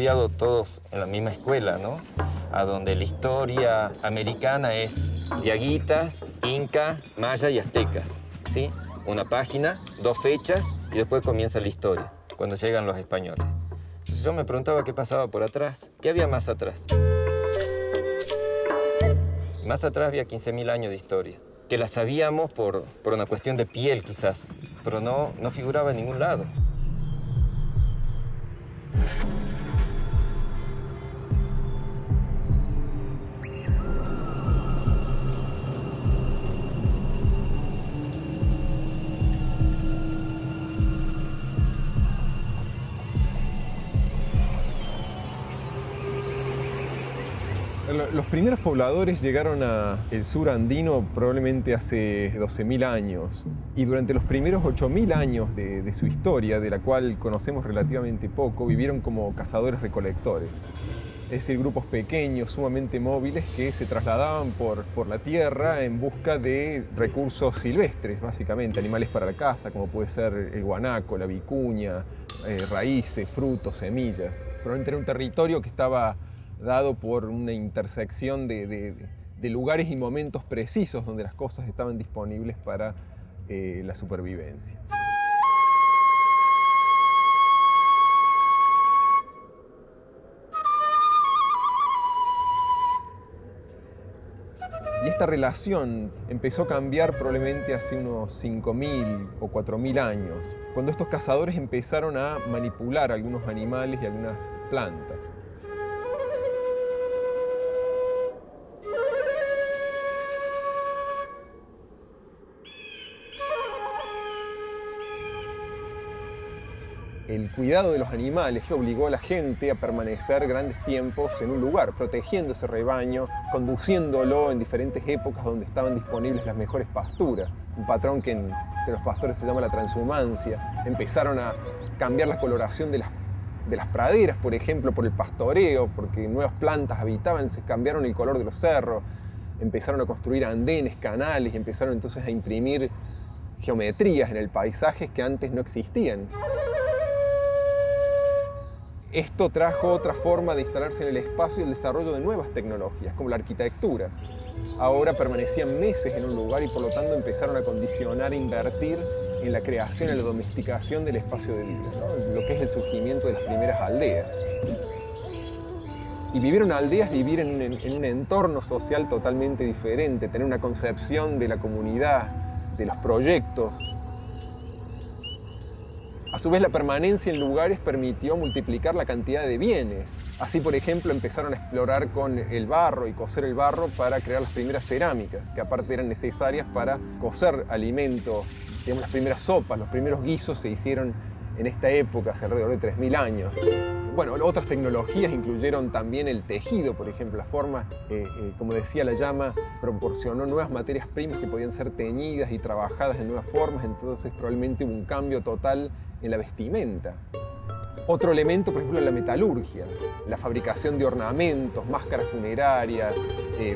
estudiado todos en la misma escuela, ¿no? A donde la historia americana es diaguitas, inca, maya y aztecas, ¿sí? Una página, 2 fechas y después comienza la historia, cuando llegan los españoles. Entonces yo me preguntaba qué pasaba por atrás, qué había más atrás. Más atrás había 15.000 años de historia, que la sabíamos por una cuestión de piel quizás, pero no figuraba en ningún lado. Los primeros pobladores llegaron al sur andino probablemente hace 12.000 años y durante los primeros 8.000 años de su historia, de la cual conocemos relativamente poco, vivieron como cazadores-recolectores. Es decir, grupos pequeños, sumamente móviles, que se trasladaban por la tierra en busca de recursos silvestres, básicamente, animales para la caza, como puede ser el guanaco, la vicuña, raíces, frutos, semillas. Probablemente era un territorio que estaba dado por una intersección de lugares y momentos precisos donde las cosas estaban disponibles para la supervivencia. Y esta relación empezó a cambiar probablemente hace unos 5.000 o 4.000 años, cuando estos cazadores empezaron a manipular algunos animales y algunas plantas. El cuidado de los animales que obligó a la gente a permanecer grandes tiempos en un lugar, protegiendo ese rebaño, conduciéndolo en diferentes épocas donde estaban disponibles las mejores pasturas. Un patrón que entre los pastores se llama la transhumancia. Empezaron a cambiar la coloración de las praderas, por ejemplo, por el pastoreo, porque nuevas plantas habitaban, se cambiaron el color de los cerros, empezaron a construir andenes, canales, y empezaron entonces a imprimir geometrías en el paisaje que antes no existían. Esto trajo otra forma de instalarse en el espacio y el desarrollo de nuevas tecnologías, como la arquitectura. Ahora permanecían meses en un lugar y por lo tanto empezaron a condicionar e invertir en la creación y la domesticación del espacio de vida, ¿no? Lo que es el surgimiento de las primeras aldeas. Y vivir en aldeas, vivir en un entorno social totalmente diferente, tener una concepción de la comunidad, de los proyectos. A su vez, la permanencia en lugares permitió multiplicar la cantidad de bienes. Así, por ejemplo, empezaron a explorar con el barro y cocer el barro para crear las primeras cerámicas, que aparte eran necesarias para cocer alimentos. Digamos, las primeras sopas, los primeros guisos se hicieron en esta época, hace alrededor de 3.000 años. Bueno, otras tecnologías incluyeron también el tejido, por ejemplo. La forma, como decía la llama, proporcionó nuevas materias primas que podían ser teñidas y trabajadas en nuevas formas, entonces probablemente hubo un cambio total en la vestimenta. Otro elemento, por ejemplo, es la metalurgia, la fabricación de ornamentos, máscaras funerarias,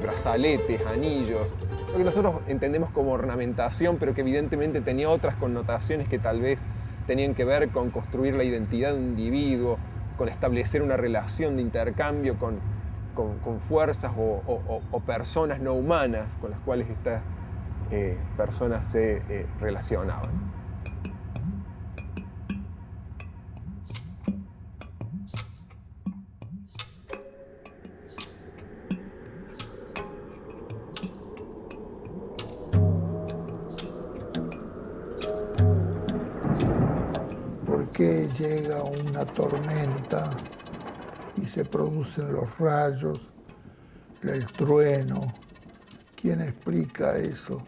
brazaletes, anillos, lo que nosotros entendemos como ornamentación, pero que evidentemente tenía otras connotaciones que tal vez tenían que ver con construir la identidad de un individuo, con establecer una relación de intercambio con fuerzas o personas no humanas con las cuales estas personas se relacionaban. ¿Por qué llega una tormenta y se producen los rayos, el trueno? ¿Quién explica eso?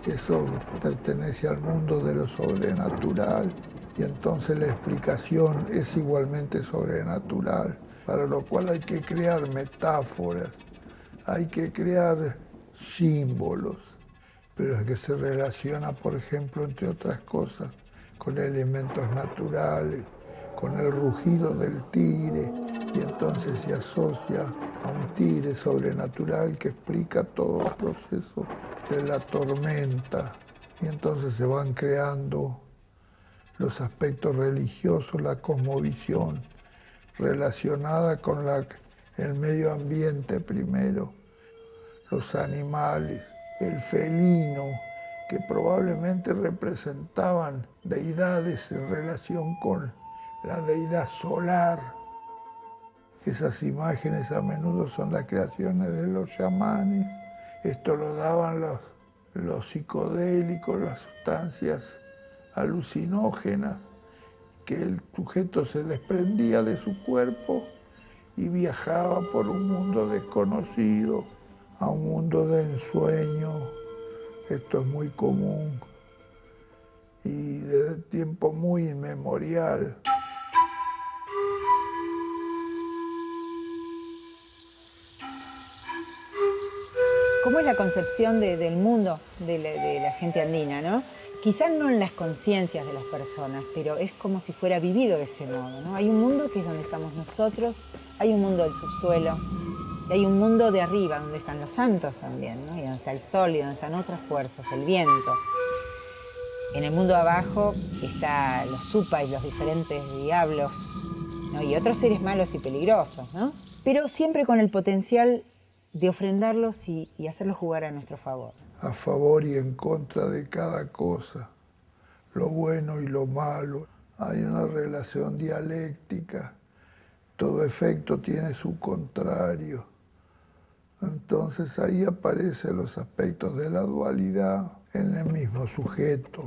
Eso pertenece al mundo de lo sobrenatural y entonces la explicación es igualmente sobrenatural, para lo cual hay que crear metáforas, hay que crear símbolos, pero es que se relaciona, por ejemplo, entre otras cosas, con elementos naturales, con el rugido del tigre, y entonces se asocia a un tigre sobrenatural que explica todos los procesos de la tormenta, y entonces se van creando los aspectos religiosos, la cosmovisión relacionada con el medio ambiente primero, los animales, el felino, que probablemente representaban deidades en relación con la deidad solar. Esas imágenes a menudo son las creaciones de los chamanes. Esto lo daban los psicodélicos, las sustancias alucinógenas, que el sujeto se desprendía de su cuerpo y viajaba por un mundo desconocido, a un mundo de ensueño. Esto es muy común y desde tiempo muy inmemorial. ¿Cómo es la concepción del mundo de la gente andina, no? Quizás no en las conciencias de las personas, pero es como si fuera vivido de ese modo, ¿no? Hay un mundo que es donde estamos nosotros, hay un mundo del subsuelo, y hay un mundo de arriba, donde están los santos también, ¿no? Y donde está el sol, y donde están otras fuerzas, el viento. En el mundo de abajo están los supas y los diferentes diablos, ¿no? Y otros seres malos y peligrosos, ¿no? Pero siempre con el potencial de ofrendarlos y hacerlos jugar a nuestro favor. A favor y en contra de cada cosa, lo bueno y lo malo. Hay una relación dialéctica, todo efecto tiene su contrario. Entonces ahí aparecen los aspectos de la dualidad en el mismo sujeto.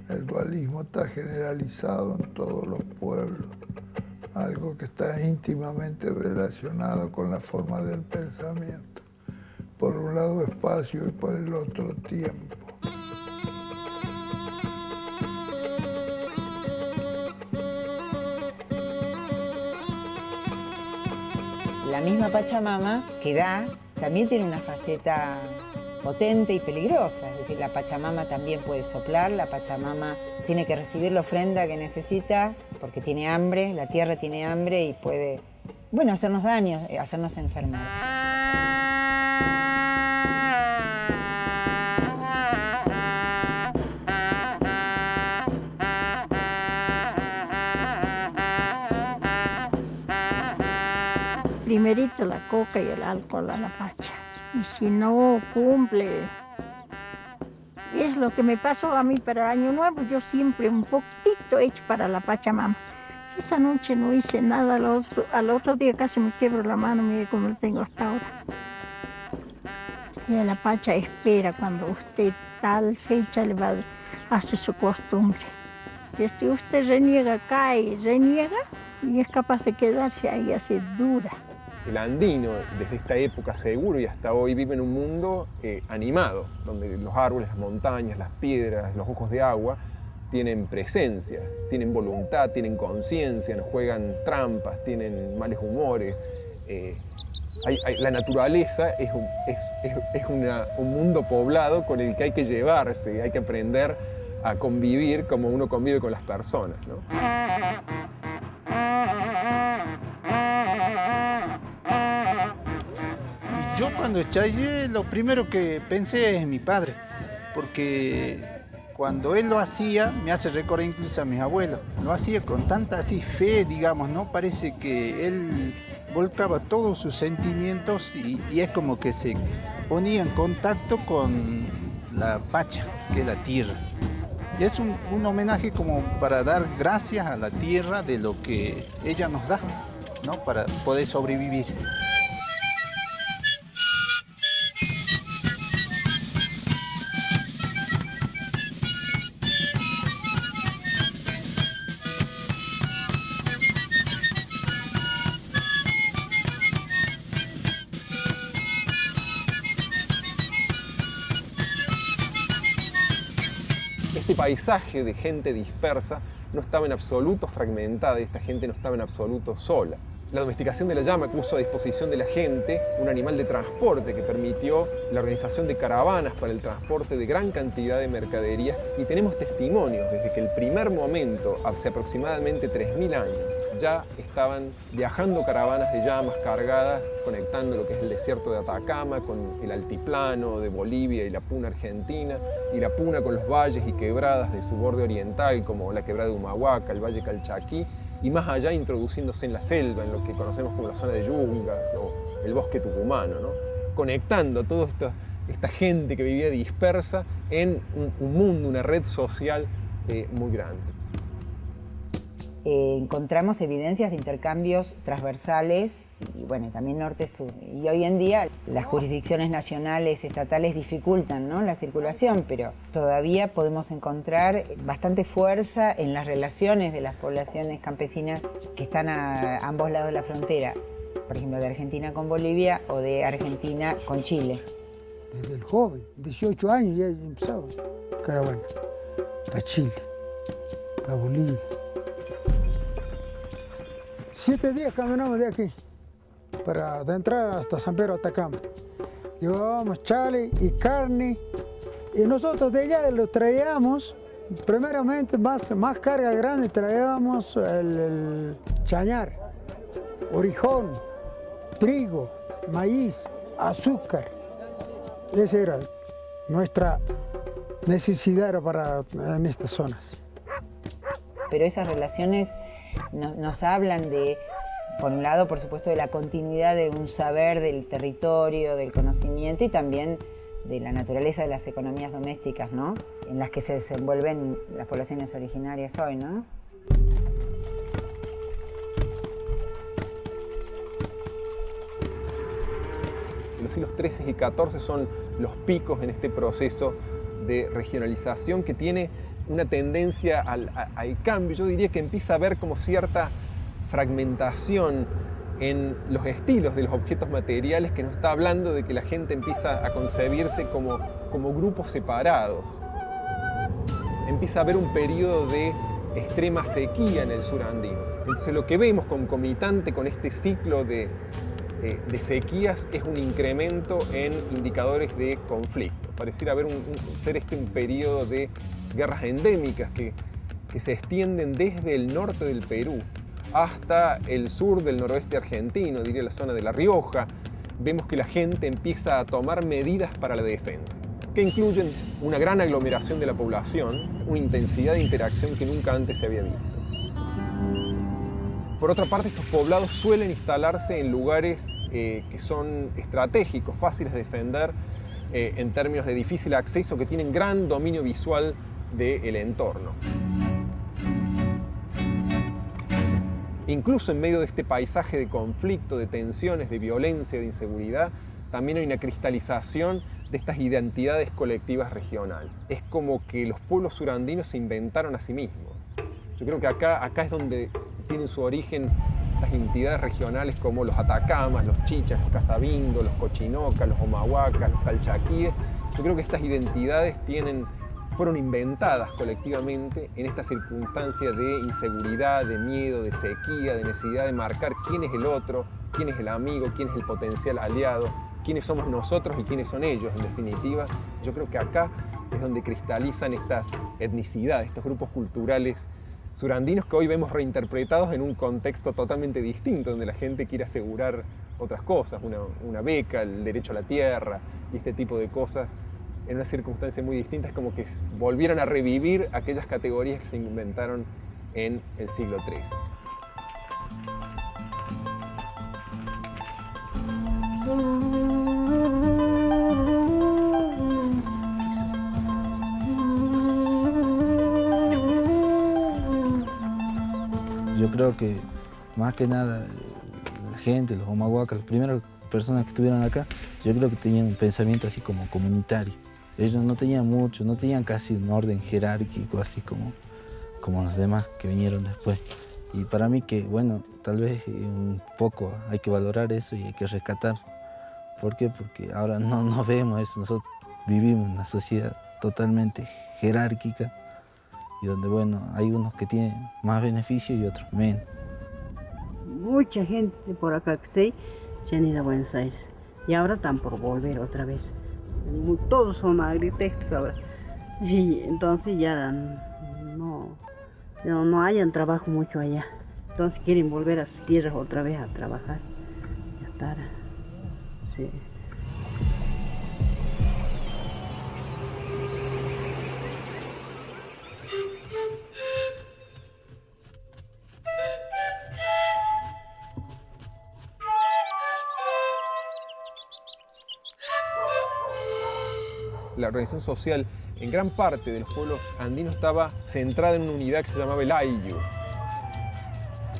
El dualismo está generalizado en todos los pueblos, algo que está íntimamente relacionado con la forma del pensamiento. Por un lado espacio y por el otro tiempo. La misma Pachamama que da también tiene una faceta potente y peligrosa, es decir, la Pachamama también puede soplar, la Pachamama tiene que recibir la ofrenda que necesita porque tiene hambre, la tierra tiene hambre y puede, bueno, hacernos daño, hacernos enfermar. Primerito la coca y el alcohol a la pacha. Y si no cumple, es lo que me pasó a mí para Año Nuevo, yo siempre un poquitito he hecho para la Pachamama. Esa noche no hice nada, al otro día casi me quiebro la mano, mire cómo lo tengo hasta ahora. Y la Pacha espera cuando usted tal fecha le va a hacer su costumbre. Y si usted reniega, cae, reniega y es capaz de quedarse ahí así dura. El andino, desde esta época seguro y hasta hoy, vive en un mundo animado, donde los árboles, las montañas, las piedras, los ojos de agua tienen presencia, tienen voluntad, tienen conciencia, juegan trampas, tienen males humores. La naturaleza es un mundo poblado con el que hay que llevarse, hay que aprender a convivir como uno convive con las personas, ¿no? Yo cuando estallé, lo primero que pensé es en mi padre, porque cuando él lo hacía, me hace recordar incluso a mis abuelos. Lo hacía con tanta así fe, digamos, ¿no? Parece que él volcaba todos sus sentimientos y es como que se ponía en contacto con la Pacha, que es la tierra. Y es un homenaje como para dar gracias a la tierra de lo que ella nos da, ¿no? Para poder sobrevivir. Este paisaje de gente dispersa no estaba en absoluto fragmentada y esta gente no estaba en absoluto sola. La domesticación de la llama puso a disposición de la gente un animal de transporte que permitió la organización de caravanas para el transporte de gran cantidad de mercaderías, y tenemos testimonios desde que el primer momento, hace aproximadamente 3000 años, ya estaban viajando caravanas de llamas cargadas, conectando lo que es el desierto de Atacama con el altiplano de Bolivia y la puna argentina, y la puna con los valles y quebradas de su borde oriental, como la quebrada de Humahuaca, el valle Calchaquí, y más allá introduciéndose en la selva, en lo que conocemos como la zona de Yungas o el bosque tucumano, ¿no? Conectando a toda esta gente que vivía dispersa en un mundo, una red social muy grande. Encontramos evidencias de intercambios transversales y bueno, también norte-sur. Y hoy en día las jurisdicciones nacionales, estatales dificultan, ¿no?, la circulación, pero todavía podemos encontrar bastante fuerza en las relaciones de las poblaciones campesinas que están a ambos lados de la frontera, por ejemplo, de Argentina con Bolivia o de Argentina con Chile. Desde el joven, 18 años ya empezaba caravana para Chile, para Bolivia. 7 días caminamos de aquí para entrar hasta San Pedro Atacama. Llevábamos chale y carne y nosotros de allá lo traíamos, primeramente más carga grande traíamos el chañar, orijón, trigo, maíz, azúcar. Esa era nuestra necesidad en estas zonas. Pero esas relaciones nos hablan de, por un lado, por supuesto, de la continuidad de un saber del territorio, del conocimiento y también de la naturaleza de las economías domésticas, ¿no?, en las que se desenvuelven las poblaciones originarias hoy, ¿no? Los siglos XIII y XIV son los picos en este proceso de regionalización que tiene una tendencia al cambio. Yo diría que empieza a haber como cierta fragmentación en los estilos de los objetos materiales, que nos está hablando de que la gente empieza a concebirse como grupos separados. Empieza a haber un periodo de extrema sequía en el sur andino. Entonces lo que vemos concomitante con este ciclo de sequías es un incremento en indicadores de conflicto. Pareciera haber ser un periodo de guerras endémicas que se extienden desde el norte del Perú hasta el sur del noroeste argentino, diría la zona de La Rioja. Vemos que la gente empieza a tomar medidas para la defensa, que incluyen una gran aglomeración de la población, una intensidad de interacción que nunca antes se había visto. Por otra parte, estos poblados suelen instalarse en lugares que son estratégicos, fáciles de defender en términos de difícil acceso, que tienen gran dominio visual del entorno. Incluso en medio de este paisaje de conflicto, de tensiones, de violencia, de inseguridad, también hay una cristalización de estas identidades colectivas regionales. Es como que los pueblos surandinos se inventaron a sí mismos. Yo creo que acá es donde tienen su origen estas entidades regionales como los Atacamas, los Chichas, los Casabindos, los Cochinocas, los Humahuacas, los Calchaquíes. Yo creo que estas identidades fueron inventadas colectivamente en esta circunstancia de inseguridad, de miedo, de sequía, de necesidad de marcar quién es el otro, quién es el amigo, quién es el potencial aliado, quiénes somos nosotros y quiénes son ellos, en definitiva. Yo creo que acá es donde cristalizan estas etnicidades, estos grupos culturales surandinos que hoy vemos reinterpretados en un contexto totalmente distinto, donde la gente quiere asegurar otras cosas, una beca, el derecho a la tierra y este tipo de cosas. En una circunstancia muy distinta, es como que volvieron a revivir aquellas categorías que se inventaron en el siglo XIII. Yo creo que más que nada la gente, los Humahuacas, las primeras personas que estuvieron acá, yo creo que tenían un pensamiento así como comunitario. Ellos no tenían mucho, no tenían casi un orden jerárquico así como los demás que vinieron después. Y para mí que, bueno, tal vez un poco hay que valorar eso y hay que rescatar. ¿Por qué? Porque ahora no vemos eso. Nosotros vivimos en una sociedad totalmente jerárquica y donde, bueno, hay unos que tienen más beneficios y otros menos. mucha gente por acá que se han ido a Buenos Aires. Y ahora están por volver otra vez. Todos son arquitectos ahora. Y entonces ya no hayan trabajo mucho allá. Entonces quieren volver a sus tierras otra vez a trabajar. Ya está. Sí. La organización social en gran parte de los pueblos andinos estaba centrada en una unidad que se llamaba el Ayllu.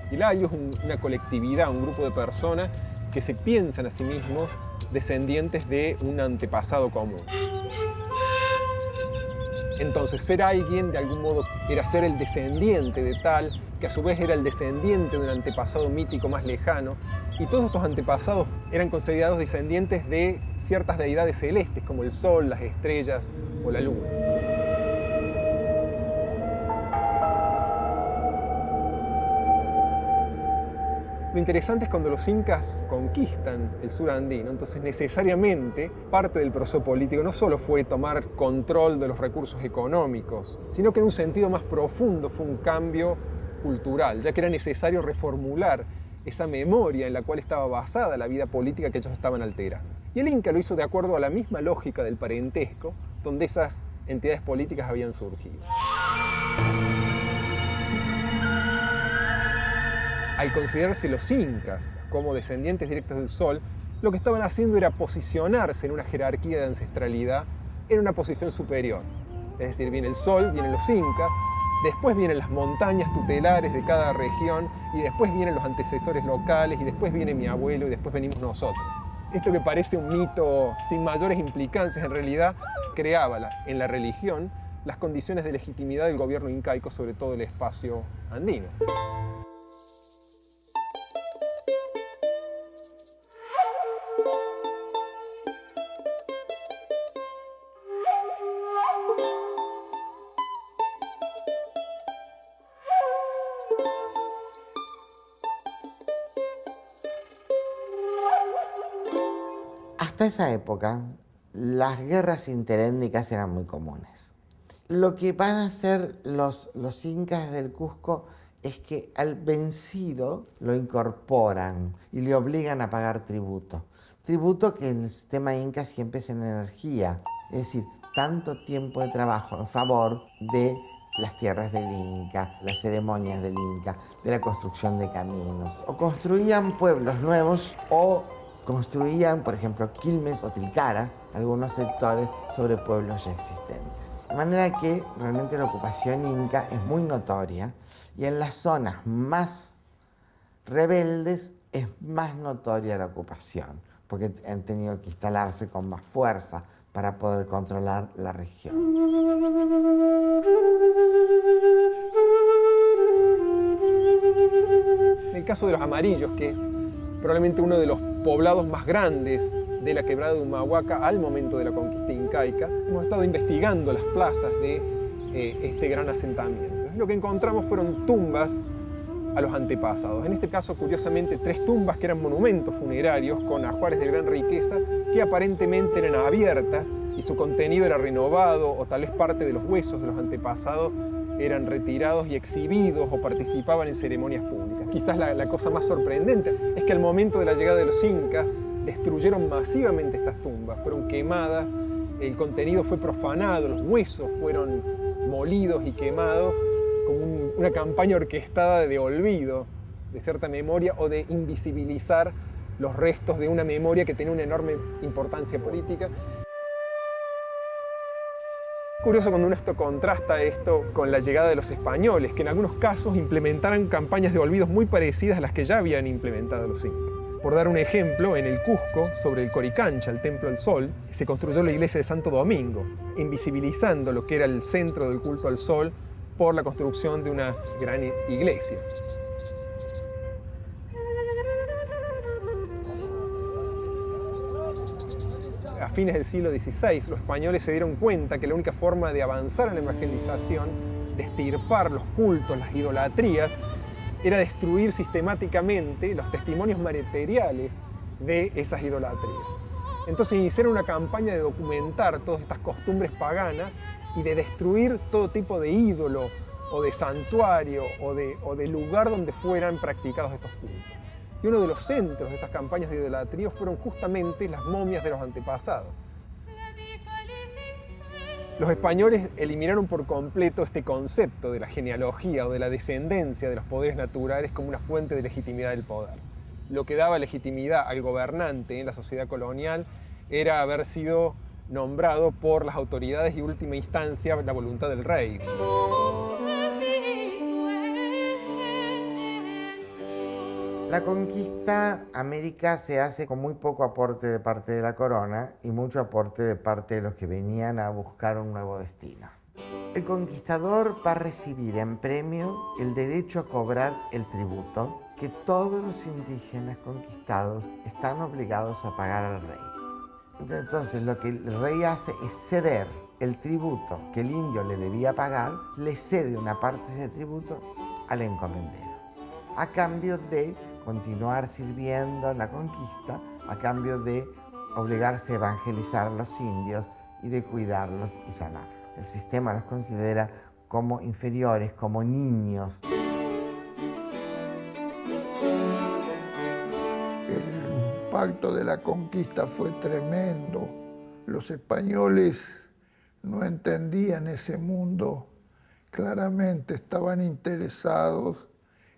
Y el Ayllu es una colectividad, un grupo de personas que se piensan a sí mismos descendientes de un antepasado común. Entonces, ser alguien, de algún modo, era ser el descendiente de tal, que a su vez era el descendiente de un antepasado mítico más lejano. Y todos estos antepasados eran considerados descendientes de ciertas deidades celestes, como el sol, las estrellas o la luna. Lo interesante es cuando los incas conquistan el sur andino, entonces necesariamente parte del proceso político no solo fue tomar control de los recursos económicos, sino que en un sentido más profundo fue un cambio cultural, ya que era necesario reformular esa memoria en la cual estaba basada la vida política que ellos estaban alterando. Y el Inca lo hizo de acuerdo a la misma lógica del parentesco, donde esas entidades políticas habían surgido. Al considerarse los incas como descendientes directos del sol, lo que estaban haciendo era posicionarse en una jerarquía de ancestralidad en una posición superior. Es decir, viene el sol, vienen los incas, después vienen las montañas tutelares de cada región, y después vienen los antecesores locales, y después viene mi abuelo, y después venimos nosotros. Esto que parece un mito sin mayores implicancias, en realidad creaba en la religión las condiciones de legitimidad del gobierno incaico sobre todo el espacio andino. Hasta esa época, las guerras interétnicas eran muy comunes. Lo que van a hacer los incas del Cusco es que al vencido lo incorporan y le obligan a pagar tributo. Tributo que en el sistema inca siempre es en energía, es decir, tanto tiempo de trabajo en favor de las tierras del Inca, las ceremonias del Inca, de la construcción de caminos. O construían pueblos nuevos o construían, por ejemplo, Quilmes o Tilcara, algunos sectores sobre pueblos ya existentes. De manera que realmente la ocupación inca es muy notoria y en las zonas más rebeldes es más notoria la ocupación, porque han tenido que instalarse con más fuerza para poder controlar la región. En el caso de los amarillos, que es probablemente uno de los poblados más grandes de la quebrada de Humahuaca al momento de la conquista incaica, hemos estado investigando las plazas de este gran asentamiento. Lo que encontramos fueron tumbas a los antepasados. En este caso, curiosamente, 3 tumbas que eran monumentos funerarios con ajuares de gran riqueza que aparentemente eran abiertas y su contenido era renovado, o tal vez parte de los huesos de los antepasados eran retirados y exhibidos o participaban en ceremonias públicas. Quizás la cosa más sorprendente es que al momento de la llegada de los incas destruyeron masivamente estas tumbas, fueron quemadas, el contenido fue profanado, los huesos fueron molidos y quemados como una campaña orquestada de olvido de cierta memoria o de invisibilizar los restos de una memoria que tenía una enorme importancia política. Curioso cuando uno contrasta esto con la llegada de los españoles, que en algunos casos implementaron campañas de olvidos muy parecidas a las que ya habían implementado los incas. Por dar un ejemplo, en el Cusco, sobre el Coricancha, el Templo del Sol, se construyó la iglesia de Santo Domingo, invisibilizando lo que era el centro del culto al sol por la construcción de una gran iglesia. A fines del siglo XVI, los españoles se dieron cuenta que la única forma de avanzar en la evangelización, de extirpar los cultos, las idolatrías, era destruir sistemáticamente los testimonios materiales de esas idolatrías. Entonces iniciaron una campaña de documentar todas estas costumbres paganas y de destruir todo tipo de ídolo o de santuario o de lugar donde fueran practicados estos cultos. Y uno de los centros de estas campañas de idolatría fueron justamente las momias de los antepasados. Los españoles eliminaron por completo este concepto de la genealogía o de la descendencia de los poderes naturales como una fuente de legitimidad del poder. Lo que daba legitimidad al gobernante en la sociedad colonial era haber sido nombrado por las autoridades y, última instancia, la voluntad del rey. La conquista a América se hace con muy poco aporte de parte de la corona y mucho aporte de parte de los que venían a buscar un nuevo destino. El conquistador va a recibir en premio el derecho a cobrar el tributo que todos los indígenas conquistados están obligados a pagar al rey. Entonces lo que el rey hace es ceder el tributo que el indio le debía pagar, le cede una parte de ese tributo al encomendero, a cambio de continuar sirviendo en la conquista, a cambio de obligarse a evangelizar a los indios y de cuidarlos y sanarlos. El sistema los considera como inferiores, como niños. El impacto de la conquista fue tremendo. Los españoles no entendían ese mundo. Claramente estaban interesados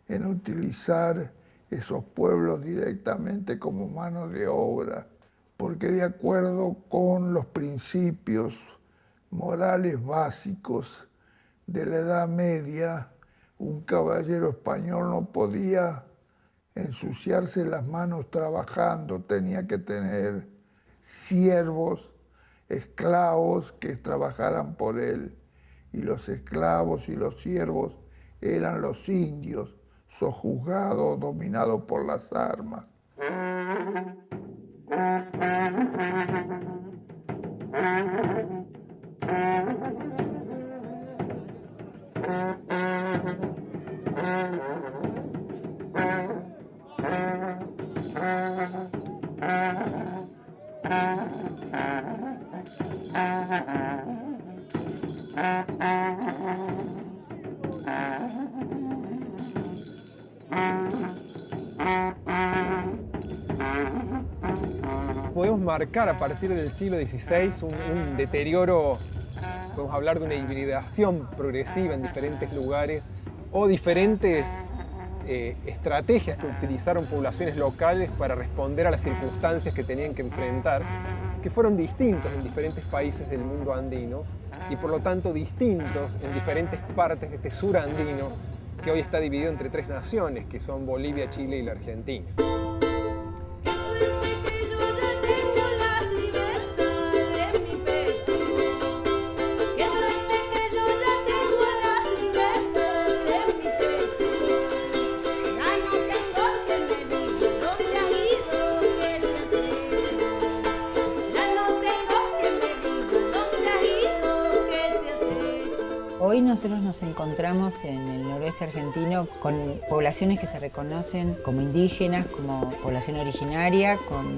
en utilizar esos pueblos directamente como mano de obra, porque de acuerdo con los principios morales básicos de la Edad Media, un caballero español no podía ensuciarse las manos trabajando, tenía que tener siervos, esclavos que trabajaran por él, y los esclavos y los siervos eran los indios, sojuzgados, dominados por las armas. Podemos marcar a partir del siglo XVI un deterioro, podemos hablar de una hibridación progresiva en diferentes lugares o diferentes estrategias que utilizaron poblaciones locales para responder a las circunstancias que tenían que enfrentar, que fueron distintos en diferentes países del mundo andino y por lo tanto distintos en diferentes partes de este sur andino que hoy está dividido entre tres naciones, que son Bolivia, Chile y la Argentina. Hoy nosotros nos encontramos en el noroeste argentino con poblaciones que se reconocen como indígenas, como población originaria, con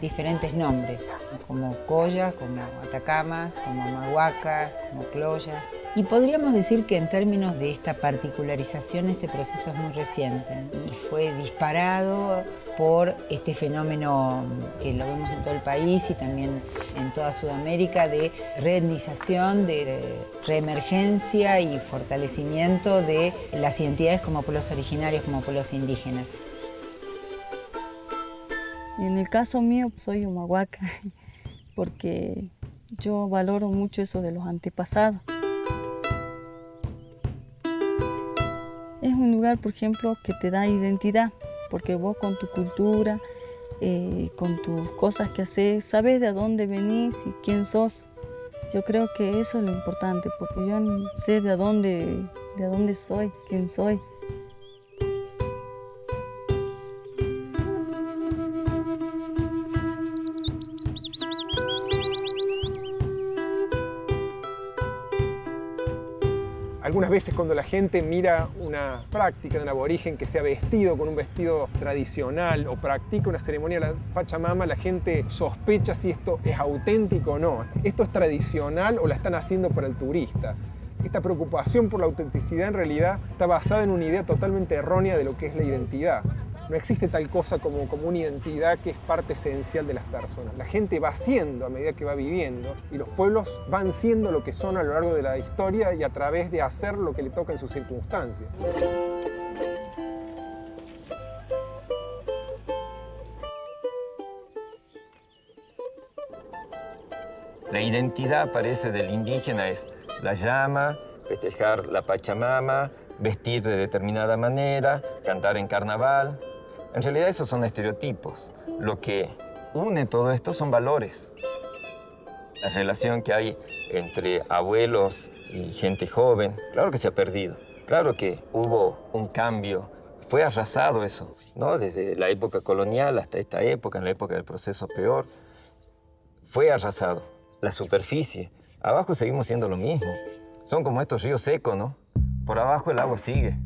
diferentes nombres, como collas, como atacamas, como amahuacas, como cloyas. Y podríamos decir que en términos de esta particularización, este proceso es muy reciente y fue disparado por este fenómeno que lo vemos en todo el país y también en toda Sudamérica de reetnización, de reemergencia y fortalecimiento de las identidades como pueblos originarios, como pueblos indígenas. En el caso mío soy humahuaca porque yo valoro mucho eso de los antepasados. Es un lugar, por ejemplo, que te da identidad, porque vos con tu cultura, con tus cosas que haces, sabes de dónde venís y quién sos. Yo creo que eso es lo importante, porque yo sé de dónde soy, quién soy. Algunas veces cuando la gente mira una práctica de un aborigen que se ha vestido con un vestido tradicional o practica una ceremonia de la Pachamama, la gente sospecha si esto es auténtico o no. ¿Esto es tradicional o la están haciendo para el turista? Esta preocupación por la autenticidad en realidad está basada en una idea totalmente errónea de lo que es la identidad. No existe tal cosa como una identidad que es parte esencial de las personas. La gente va siendo a medida que va viviendo y los pueblos van siendo lo que son a lo largo de la historia y a través de hacer lo que le toca en sus circunstancias. La identidad, parece, del indígena es la llama, festejar la Pachamama, vestir de determinada manera, cantar en carnaval. En realidad esos son estereotipos. Lo que une todo esto son valores. La relación que hay entre abuelos y gente joven, claro que se ha perdido. Claro que hubo un cambio. Fue arrasado eso, ¿no? Desde la época colonial hasta esta época, en la época del proceso peor. Fue arrasado. La superficie. Abajo seguimos siendo lo mismo. Son como estos ríos secos, ¿no? Por abajo el agua sigue.